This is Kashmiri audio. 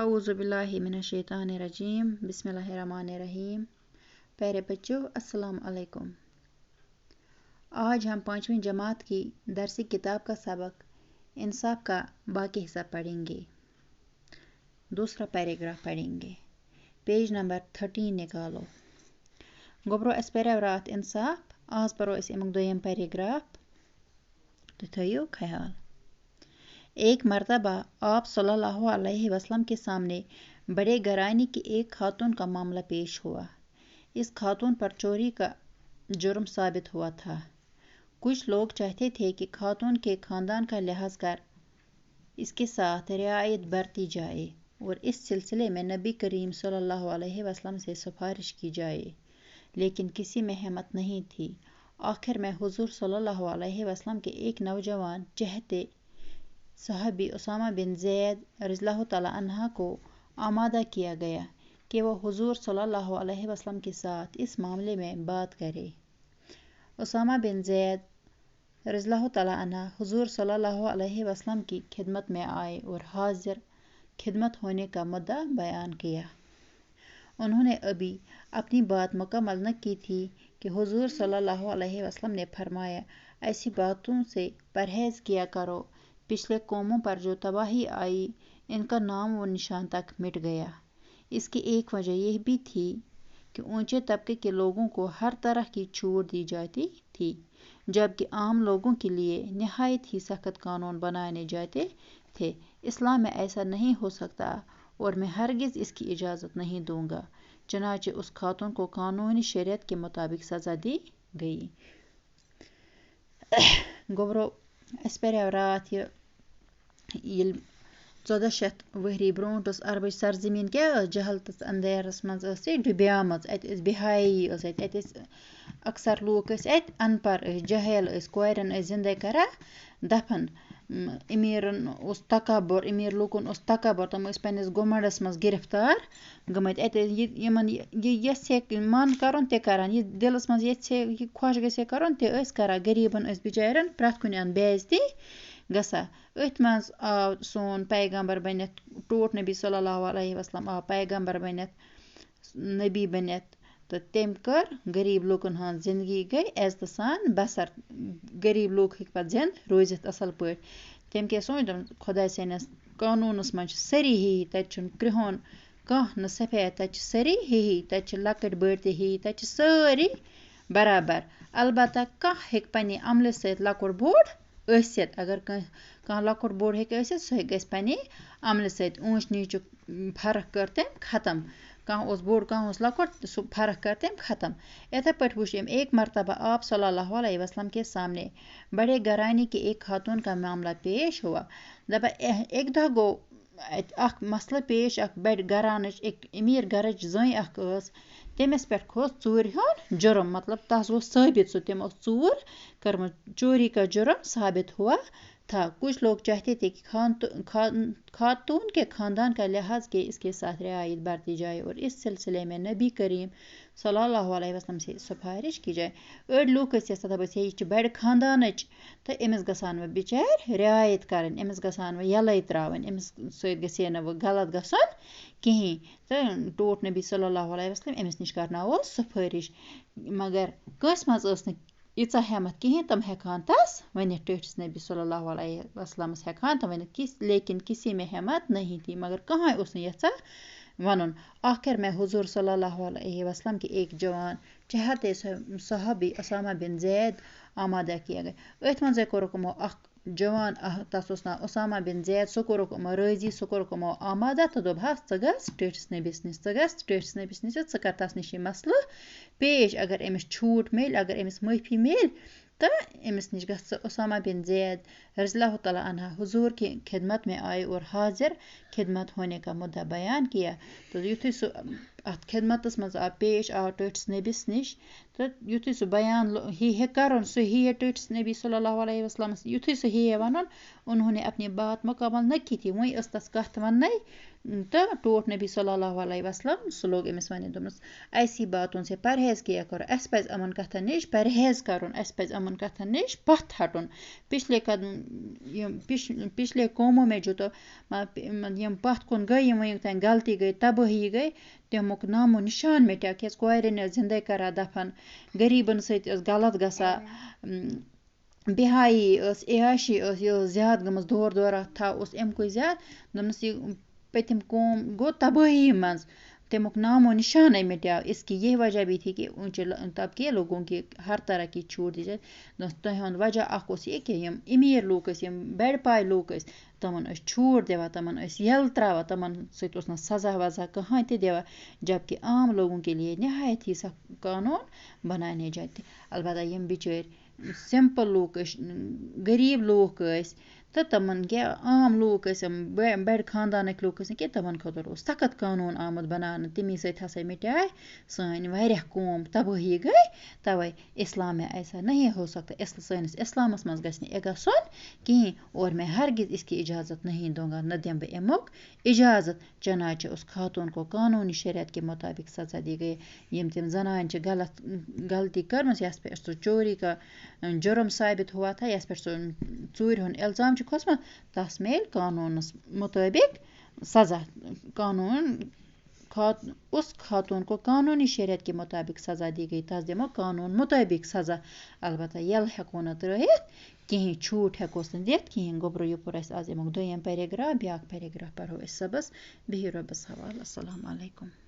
اعوذ باللہ من الشیطان الرجیم بسم اللہ الرحمن الرحیم. پیارے بچوں السلام علیکم. آج ہم 5ویں جماعت کی درسی کتاب کا سبق انصاف کا باقی حصہ پڑھیں گے. دوسرا پیراگراف پڑھیں گے. پیج نمبر 13 نکالو. گوبرو اس پریو رات انصاف آز پرو اس امیک دویم پیراگراف تو تھیو خیال. ایک مرتبہ آپ صلی اللہ علیہ وسلم کے سامنے بڑے گھرانے کی ایک خاتون کا معاملہ پیش ہوا. اس خاتون پر چوری کا جرم ثابت ہوا تھا. کچھ لوگ چاہتے تھے کہ خاتون کے خاندان کا لحاظ کر اس کے ساتھ رعایت برتی جائے اور اس سلسلے میں نبی کریم صلی اللہ علیہ وسلم سے سفارش کی جائے، لیکن کسی میں ہمت نہیں تھی. آخر میں حضور صلی اللہ علیہ وسلم کے ایک نوجوان چہتے صحابی اسامہ بن زید رضی اللہ تعالیٰ عنہ کو آمادہ کیا گیا کہ وہ حضور صلی اللہ علیہ وسلم کے ساتھ اس معاملے میں بات کرے. اسامہ بن زید رضی اللہ تعالیٰ عنہ حضور صلی اللہ علیہ وسلم کی خدمت میں آئے اور حاضر خدمت ہونے کا مدعا بیان کیا. انہوں نے ابھی اپنی بات مکمل نہ کی تھی کہ حضور صلی اللہ علیہ وسلم نے فرمایا، ایسی باتوں سے پرہیز کیا کرو. پچھلے قوموں پر جو تباہی آئی ان کا نام و نشان تک مٹ گیا. اس کی ایک وجہ یہ بھی تھی کہ اونچے طبقے کے لوگوں کو ہر طرح کی چھوٹ دی جاتی تھی، جبکہ عام لوگوں کے لیے نہایت ہی سخت قانون بنائے جاتے تھے. اسلام میں ایسا نہیں ہو سکتا اور میں ہرگز اس کی اجازت نہیں دوں گا. چنانچہ اس خاتون کو قانونی شریعت کے مطابق سزا دی گئی. گوبرو اس پریو رات یہ 1400 ؤہری برونٹ عربٕچ سرزمین کیا جہالتس اندھیرس مز ڈُبیمٕژ. ات بہایی ات اکثر لوک ات ان پڑھ جہل کورین زندے کران دفن. امیرن اس تکبر، امیر لوکن اس تکبر، تم پنس گمنڈس مز گرفتار گمت. ات یژھے من کرن تہ کران، یہ دلس مز یژھے یہ خوش گژھے کرن تہ کران. غریبن بچارن پرٛٮ۪تھ کُنہِ اندٕ بے عزتی گژھان. أتھۍ منٛز آو سون پیغمبر بنِتھ ٹوٹھ نبی صلی اللہ علیہ وسلم آو پیغمبر بنِتھ نبی بنِتھ تہٕ تٔمۍ کٔر غریب لوٗکن ہٕنٛز زندگی گٔے عزتہٕ سان بسر. غریب لوٗکھ ہیٚکہِ پتہٕ زِندٕ روٗزِتھ اصل پٲٹھۍ. تٔمۍ کیٛاہ سوٗنٛچ دوٚپُن خۄداے سٕنٛدِس قانوٗنس منٛز چھِ سٲری ہِوی، تتہِ چھُنہٕ کرٛہُن کانٛہہ نہٕ سفید، تتہِ چھِ سٲری ہِوی، تتہِ چھِ لۄکٕٹۍ بٔڑۍ تہِ ہِوی، تتہِ چھِ سٲری برابر. البتہ کانٛہہ ہیٚکہِ پننہِ عملہِ سۭتۍ لۄکُٹ بوٚڑ ٲسِتھ. اگر کانٛہہ لۄکُٹ بوٚڑ ہیٚکہِ ٲسِتھ سُہ گژھِ پننہِ عملہِ سۭتۍ. اونچ نیٖچُک فرق کٔر تٔمۍ ختم. کانٛہہ اوس بوٚڑ کانٛہہ اوس لۄکُٹ، سُہ فرق کر تٔمۍ ختم. یِتھے پٲٹھۍ وُچھ أمۍ ایک مرتبہ آپ صلی اللہ علیہ وسلم کے سامنے بڑے گھرانے کی ایک خاتون کا معاملہ پیش ہوا. دپان ایک دۄہ گوٚو اتہِ اکھ مسلہٕ پیش. اکھ بڑِ گھرانٕچ اکھ امیر گھرٕچ زٔنۍ اکھ ٲس، تٔمِس پٮ۪ٹھ کھوٚت ژوٗرِ ہُنٛد جُرم. مطلب تس اوس ثٲبت سُہ تٔمۍ اوس ژوٗر کٔرمٕژ. چوری کا جرم ثابت ہوا تھا. کچھ لوگ چاہتے تھے کہ خاتون کے خاندان کا لحاظ کے اس کے ساتھ رعایت برتی جائے اور اس سلسلے میں نبی کریم صلی اللہ علیہ وسلم سے سفارش کی جائے. أڑۍ لوٗکھ ٲسۍ یژھان دپان ہے یہِ چھِ بڑِ خاندانٕچ تہٕ أمِس گژھان وۄنۍ بِچارِ رعایت کرٕنۍ، أمِس گژھان وۄنۍ یلے تراوٕنۍ، أمِس سۭتۍ گژھِ ہے نہٕ وۄنۍ غلط گژھُن کِہیٖنۍ. تہٕ ٹوٹھ نبی صلی اللہ علیہ وسلم أمِس نِش کرناوو سفٲرِش. مگر کٲنٛسہِ منٛز ٲس نہٕ ییٖژاہ ہٮ۪مت کِہیٖنۍ تِم ہٮ۪کہٕ تس ؤنِتھ. ٹٲٹھِس نبی صلی اللہ علیہ وسلمس ہٮ۪کہٕ تِم ؤنِتھ، لیکن کسی میں ہٮ۪مت نہیں تھی. مگر کٕہٲنۍ اوس نہٕ یژھان ونُن. آخر میں حضور صلی اللہ علیہ وسلم کے ایک جوان چہتے صحابی اسامہ بن زید آمادہ کیا گیا. أتھۍ منٛزے کوٚرُکھ یِمو اکھ جوان تس اوس ناو اسامہ بن زید، سُہ کوٚرُکھ یِمو رٲضی، سُہ کوٚرُکھ یِمو آمادہ تہٕ دوٚپہَس ژٕ گژھ ٹٲٹھِس نبِس نِش، ژٕ گژھ ٹٲٹھِس نبِس نِش ژٕ کر تس نِش یہِ مسلہٕ پیش. اگر أمِس چھوٗٹ میلہِ، اگر أمِس معٲفی میلہِ تہٕ أمِس نِش گژھ ژٕ. اسامہ بن زید رضی اللہ تعالیٰ عنہ حضور کی خدمت میں آئے اور حاضر خدمت ہونے کا مدعا بیان کیا. تو یُتھُے سُہ اتھ خدمتس منٛز آو پیش، آو ٹٲٹھِس نبِس نِش تہٕ یُتھُے سُہ بیان ہیٚہ کرُن، سُہ ہیٚہ ٹٲٹھِس نبی صلی اللہ علیہ وسلمس. یُتھُے سُہ ہیٚہ ونُن، انہوں نے اپنی بات مکمل نہ کی تھی. وۄنۍ ٲس تس کتھ وننَے तो टोट नबी सल्लल्लाहु अलैहि वसल्लम सो लोग अमिस वन दोमस ऐसी बातों से परहेज किया करो अस पज अमन कथन निश परहेज करुन अस पज अमन कथन निश पथ हटुन पिछले कौमों में जो तो यम पथ कुन गई वहीं तन गलती गई तबाही गई तमुक नामो निशान मिटा क्या कोरन जिंदे करा दफन गरीबन सत गलत गसा बिहाई एयाशी यह ज्यादा गमस दौर दौरा था अमक ज्यादा दोनस यह पतिम कौम गो तबाही मज तमुक नामो निशान मिटा इसकी यह वजह भी थी कि ऊंचे तबके लोगों की हर तरह की छूट दी जाए तुंद वजह यह कि अमीर लूक बड़ पाए लूक तमन छूट दिवा तमन यल त्रावा तमन सत सजा वजा कहाँ ते दिवा जबकि आम लोगों के लिए नहायत ही सख्त कानून बनाने जाते अलबत्ता यम बिचार सिंपल लूक गरीब लूक तो तमन क्या आम लूक बड़ खानदान लूक क्या तमन खतर सख्त कानून आमद बनाने तमी सत मिटाए सन वारिया कौम तबाही गई तवे इस्लाम में ऐसा नहीं हो सकता सैनिस इस्लामस मज गस यह गसन कहीं और मैं हरगिज इसकी इजाज़त नहीं दूंगा न दिम बह अमुक इजाज़त चनाचे उस खातून को कानूनी शरीयत के मुताबिक सजा दी गई यम तम जनान गलती कर्म यस पे सो चोरी का जुर्म साबित हुआ था यस पे सो चूर हुन इल्ज़ाम खोसमत तस मेल कानूनस मुताबिक सजा कानून उस खातून को कानूनी शरीयत के मुताबिक सजा दी गई तस दिमो कानून मुताबिक सजा अलबत्ता यल हेको न त्रित कहीं छूट हेकोस दित कहीं गोब्रो युपुर आज अमुक दोयम पैराग्राफ ब्याक पैराग्राफ पढ़ो सबस बिहि रब्बस हवाल अस्सलाम अलैकुम।